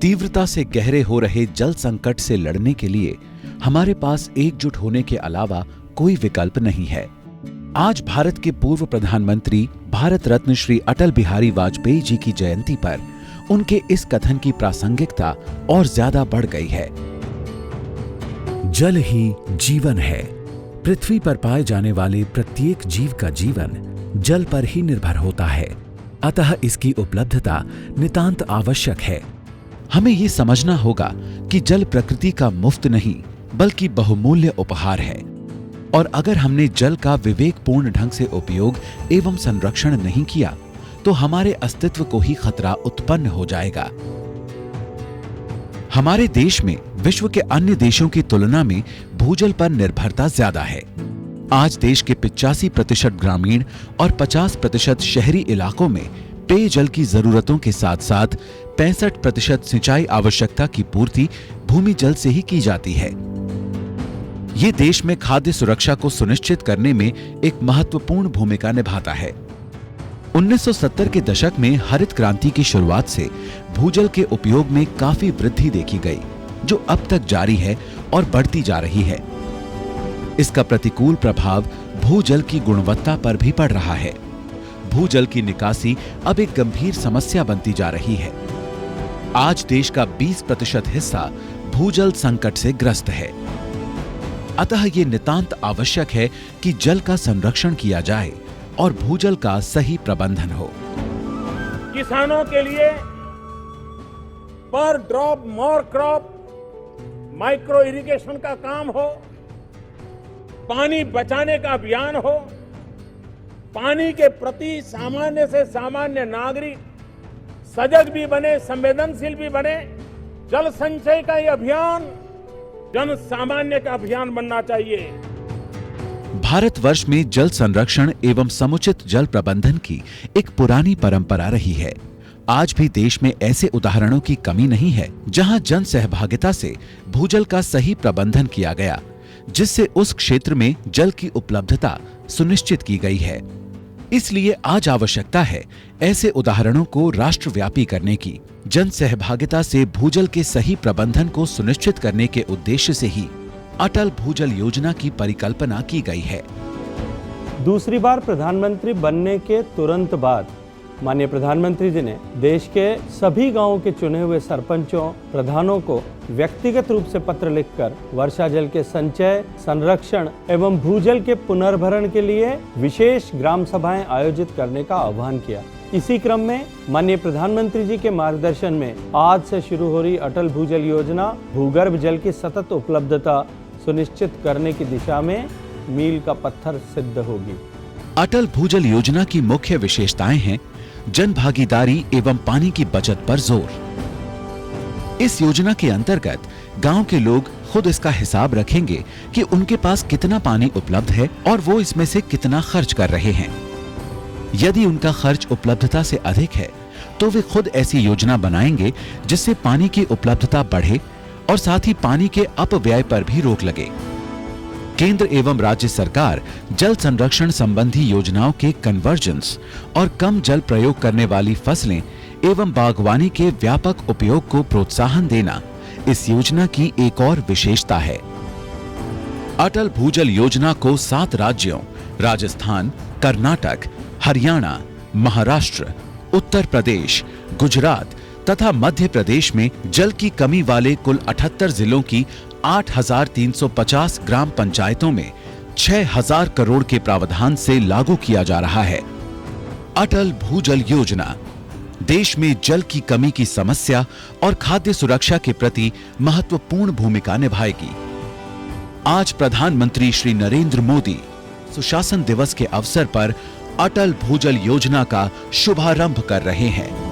तीव्रता से गहरे हो रहे जल संकट से लड़ने के लिए हमारे पास एकजुट होने के अलावा कोई विकल्प नहीं है। आज भारत के पूर्व प्रधानमंत्री भारत रत्न श्री अटल बिहारी वाजपेयी जी की जयंती पर उनके इस कथन की प्रासंगिकता और ज्यादा बढ़ गई है। जल ही जीवन है। पृथ्वी पर पाए जाने वाले प्रत्येक जीव का जीवन जल पर ही निर्भर होता है, अतः इसकी उपलब्धता नितांत आवश्यक है। हमें ये समझना होगा कि जल प्रकृति का मुफ्त नहीं बल्कि बहुमूल्य उपहार है, और अगर हमने जल का विवेकपूर्ण ढंग से उपयोग एवं संरक्षण नहीं किया तो हमारे अस्तित्व को ही खतरा उत्पन्न हो जाएगा। हमारे देश में विश्व के अन्य देशों की तुलना में भूजल पर निर्भरता ज्यादा है। आज देश के 85% ग्रामीण और 50% शहरी इलाकों में पेयजल की जरूरतों के साथ साथ 65% सिंचाई आवश्यकता की पूर्ति भूमि जल से ही की जाती है। ये देश में खाद्य सुरक्षा को सुनिश्चित करने में एक महत्वपूर्ण भूमिका निभाता है। 1970 के दशक में हरित क्रांति की शुरुआत से भूजल के उपयोग में काफी वृद्धि देखी गई, जो अब तक जारी है और बढ़ती जा रही है। इसका प्रतिकूल प्रभाव भूजल की गुणवत्ता पर भी पड़ रहा है। भूजल की निकासी अब एक गंभीर समस्या बनती जा रही है। आज देश का 20% हिस्सा भूजल संकट से ग्रस्त है। अतः ये नितांत आवश्यक है कि जल का संरक्षण किया जाए और भूजल का सही प्रबंधन हो। किसानों के लिए पर drop more crop micro irrigation का काम हो, पानी बचाने का अभियान हो, पानी के प्रति सामान्य से सामान्य नागरिक सजग भी बने, संवेदनशील भी बने। जल संचय का ये अभियान जन सामान्य का अभियान बनना चाहिए। भारतवर्ष में जल संरक्षण एवं समुचित जल प्रबंधन की एक पुरानी परंपरा रही है। आज भी देश में ऐसे उदाहरणों की कमी नहीं है जहां जन सहभागिता से भूजल का सही प्रबंधन किया गया, जिससे उस क्षेत्र में जल की उपलब्धता सुनिश्चित की गई है। इसलिए आज आवश्यकता है ऐसे उदाहरणों को राष्ट्रव्यापी करने की। जन सहभागिता से भूजल के सही प्रबंधन को सुनिश्चित करने के उद्देश्य से ही अटल भूजल योजना की परिकल्पना की गई है। दूसरी बार प्रधानमंत्री बनने के तुरंत बाद माननीय प्रधानमंत्री जी ने देश के सभी गांवों के चुने हुए सरपंचों, प्रधानों को व्यक्तिगत रूप से पत्र लिखकर वर्षा जल के संचय, संरक्षण एवं भूजल के पुनर्भरण के लिए विशेष ग्राम सभाएं आयोजित करने का आह्वान किया। इसी क्रम में माननीय प्रधानमंत्री जी के मार्गदर्शन में आज से शुरू हो रही अटल भूजल योजना भूगर्भ जल की सतत उपलब्धता सुनिश्चित करने की दिशा में मील का पत्थर सिद्ध होगी। अटल भूजल योजना की मुख्य विशेषताएं हैं जन भागीदारी एवं पानी की बचत पर जोर। इस योजना के अंतर्गत गांव के लोग खुद इसका हिसाब रखेंगे कि उनके पास कितना पानी उपलब्ध है और वो इसमें से कितना खर्च कर रहे हैं। यदि उनका खर्च उपलब्धता से अधिक है तो वे खुद ऐसी योजना बनाएंगे जिससे पानी की उपलब्धता बढ़े और साथ ही पानी के अपव्यय पर भी रोक लगे। केंद्र एवं राज्य सरकार जल संरक्षण संबंधी योजनाओं के कन्वर्जेंस और कम जल प्रयोग करने वाली फसलें एवं बागवानी के व्यापक उपयोग को प्रोत्साहन देना इस योजना की एक और विशेषता है। अटल भूजल योजना को 7 राज्यों राजस्थान, कर्नाटक, हरियाणा, महाराष्ट्र, उत्तर प्रदेश, गुजरात तथा मध्य प्रदेश में जल की कमी वाले कुल 78 जिलों की 8,350 ग्राम पंचायतों में 6,000 करोड़ के प्रावधान से लागू किया जा रहा है। अटल भूजल योजना देश में जल की कमी की समस्या और खाद्य सुरक्षा के प्रति महत्वपूर्ण भूमिका निभाएगी। आज प्रधानमंत्री श्री नरेंद्र मोदी सुशासन दिवस के अवसर पर अटल भूजल योजना का शुभारंभ कर रहे हैं।